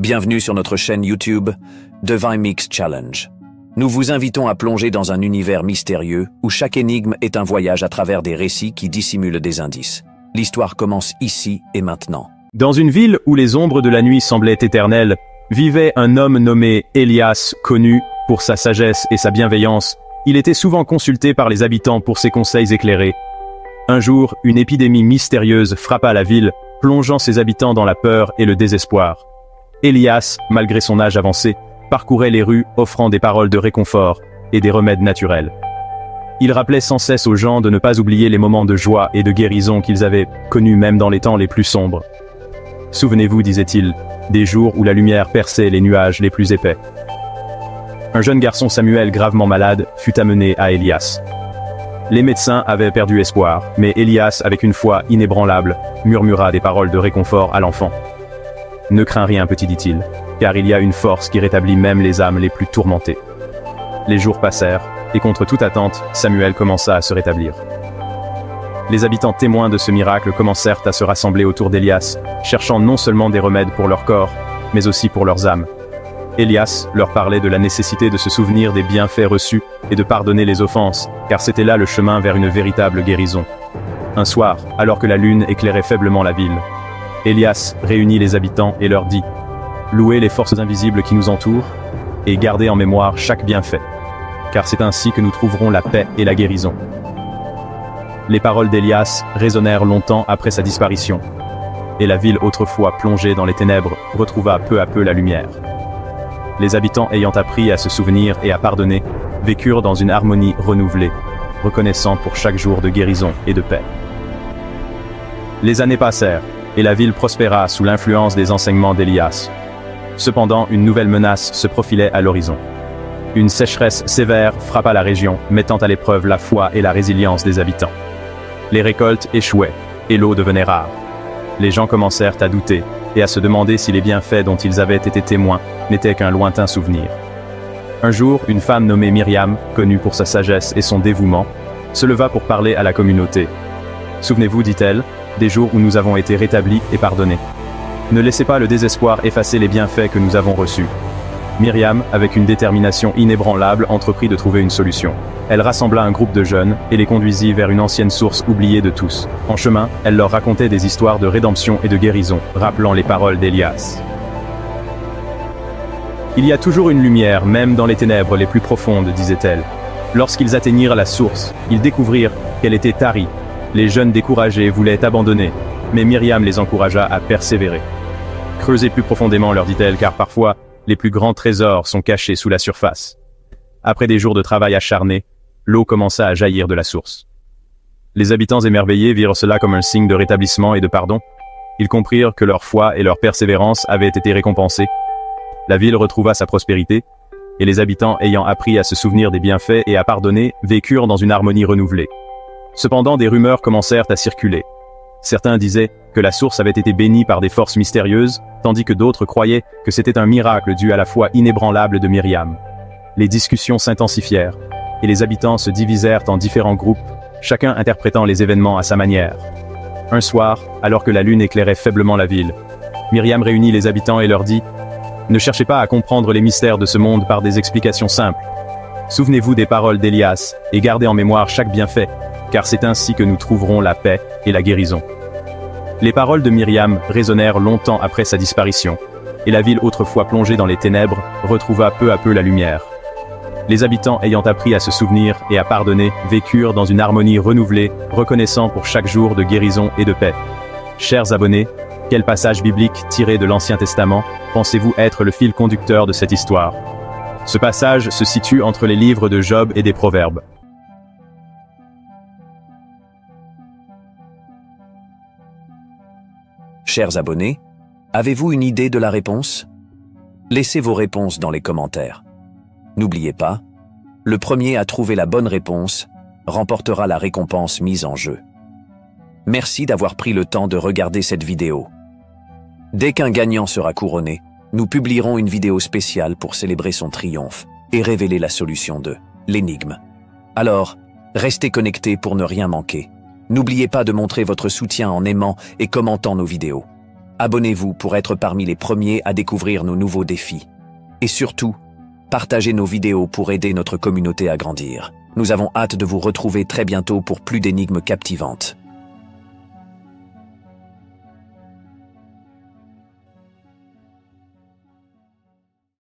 Bienvenue sur notre chaîne YouTube Divine Mix Challenge. Nous vous invitons à plonger dans un univers mystérieux où chaque énigme est un voyage à travers des récits qui dissimulent des indices. L'histoire commence ici et maintenant. Dans une ville où les ombres de la nuit semblaient éternelles, vivait un homme nommé Elias, connu pour sa sagesse et sa bienveillance. Il était souvent consulté par les habitants pour ses conseils éclairés. Un jour, une épidémie mystérieuse frappa la ville, plongeant ses habitants dans la peur et le désespoir. Elias, malgré son âge avancé, parcourait les rues offrant des paroles de réconfort et des remèdes naturels. Il rappelait sans cesse aux gens de ne pas oublier les moments de joie et de guérison qu'ils avaient connus même dans les temps les plus sombres. Souvenez-vous, disait-il, des jours où la lumière perçait les nuages les plus épais. Un jeune garçon Samuel gravement malade fut amené à Elias. Les médecins avaient perdu espoir, mais Elias, avec une foi inébranlable, murmura des paroles de réconfort à l'enfant. « Ne crains rien, petit, dit-il, car il y a une force qui rétablit même les âmes les plus tourmentées. » Les jours passèrent, et contre toute attente, Samuel commença à se rétablir. Les habitants témoins de ce miracle commencèrent à se rassembler autour d'Elias, cherchant non seulement des remèdes pour leur corps, mais aussi pour leurs âmes. Elias leur parlait de la nécessité de se souvenir des bienfaits reçus et de pardonner les offenses, car c'était là le chemin vers une véritable guérison. Un soir, alors que la lune éclairait faiblement la ville, Elias réunit les habitants et leur dit « Louez les forces invisibles qui nous entourent et gardez en mémoire chaque bienfait, car c'est ainsi que nous trouverons la paix et la guérison. » Les paroles d'Elias résonnèrent longtemps après sa disparition, et la ville autrefois plongée dans les ténèbres retrouva peu à peu la lumière. Les habitants ayant appris à se souvenir et à pardonner, vécurent dans une harmonie renouvelée, reconnaissant pour chaque jour de guérison et de paix. Les années passèrent, et la ville prospéra sous l'influence des enseignements d'Elias. Cependant, une nouvelle menace se profilait à l'horizon. Une sécheresse sévère frappa la région, mettant à l'épreuve la foi et la résilience des habitants. Les récoltes échouaient, et l'eau devenait rare. Les gens commencèrent à douter, et à se demander si les bienfaits dont ils avaient été témoins n'étaient qu'un lointain souvenir. Un jour, une femme nommée Myriam, connue pour sa sagesse et son dévouement, se leva pour parler à la communauté. « Souvenez-vous, dit-elle, des jours où nous avons été rétablis et pardonnés. Ne laissez pas le désespoir effacer les bienfaits que nous avons reçus. » Myriam, avec une détermination inébranlable, entreprit de trouver une solution. Elle rassembla un groupe de jeunes et les conduisit vers une ancienne source oubliée de tous. En chemin, elle leur racontait des histoires de rédemption et de guérison, rappelant les paroles d'Elias. « Il y a toujours une lumière, même dans les ténèbres les plus profondes, disait-elle. Lorsqu'ils atteignirent la source, ils découvrirent qu'elle était tarie. Les jeunes découragés voulaient abandonner, mais Myriam les encouragea à persévérer. « Creusez plus profondément, leur dit-elle, car parfois, les plus grands trésors sont cachés sous la surface. » Après des jours de travail acharné, l'eau commença à jaillir de la source. Les habitants émerveillés virent cela comme un signe de rétablissement et de pardon. Ils comprirent que leur foi et leur persévérance avaient été récompensées. La ville retrouva sa prospérité, et les habitants ayant appris à se souvenir des bienfaits et à pardonner, vécurent dans une harmonie renouvelée. Cependant, des rumeurs commencèrent à circuler. Certains disaient que la source avait été bénie par des forces mystérieuses, tandis que d'autres croyaient que c'était un miracle dû à la foi inébranlable de Myriam. Les discussions s'intensifièrent, et les habitants se divisèrent en différents groupes, chacun interprétant les événements à sa manière. Un soir, alors que la lune éclairait faiblement la ville, Myriam réunit les habitants et leur dit « Ne cherchez pas à comprendre les mystères de ce monde par des explications simples. Souvenez-vous des paroles d'Elias et gardez en mémoire chaque bienfait, car c'est ainsi que nous trouverons la paix et la guérison. » Les paroles de Myriam résonnèrent longtemps après sa disparition, et la ville autrefois plongée dans les ténèbres retrouva peu à peu la lumière. Les habitants ayant appris à se souvenir et à pardonner vécurent dans une harmonie renouvelée, reconnaissant pour chaque jour de guérison et de paix. Chers abonnés, quel passage biblique tiré de l'Ancien Testament pensez-vous être le fil conducteur de cette histoire? Ce passage se situe entre les livres de Job et des Proverbes. Chers abonnés, avez-vous une idée de la réponse? Laissez vos réponses dans les commentaires. N'oubliez pas, le premier à trouver la bonne réponse remportera la récompense mise en jeu. Merci d'avoir pris le temps de regarder cette vidéo. Dès qu'un gagnant sera couronné, nous publierons une vidéo spéciale pour célébrer son triomphe et révéler la solution de l'énigme. Alors, restez connectés pour ne rien manquer. N'oubliez pas de montrer votre soutien en aimant et commentant nos vidéos. Abonnez-vous pour être parmi les premiers à découvrir nos nouveaux défis. Et surtout, partagez nos vidéos pour aider notre communauté à grandir. Nous avons hâte de vous retrouver très bientôt pour plus d'énigmes captivantes.